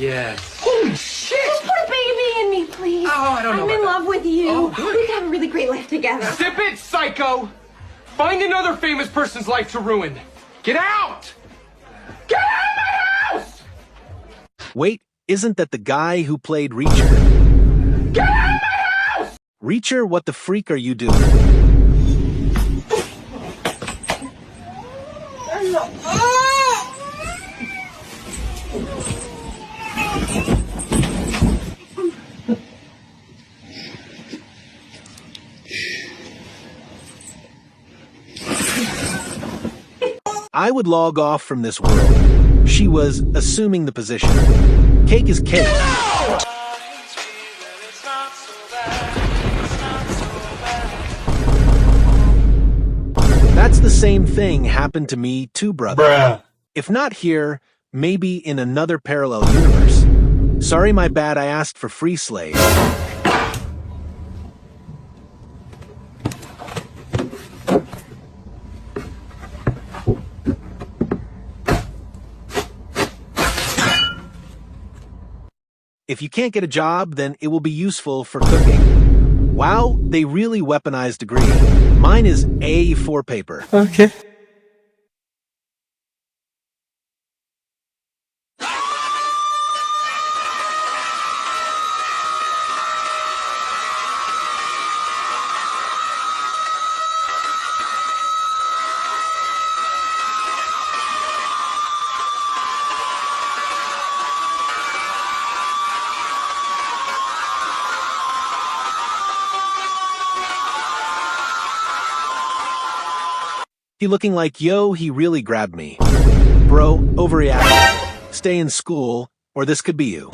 Yes. Holy shit! Just put a baby in me, please. Oh, I don't know I'm in about love with you. Oh, good. We could have a really great life together. Sip it, psycho! Find another famous person's life to ruin. Get out! Get out of my house! Wait, isn't that the guy who played Reacher? Get out of my house! Reacher, what the freak are you doing? I would log off from this world. She was assuming the position. Cake is cake. That's the same thing happened to me too, brother. Bruh. If not here, maybe in another parallel universe. Sorry, my bad, I asked for free slaves. If you can't get a job, then it will be useful for cooking. Wow, they really weaponized degree. Mine is A4 paper. Okay. He looking like, yo, he really grabbed me. Bro, overreact. Stay in school, or this could be you.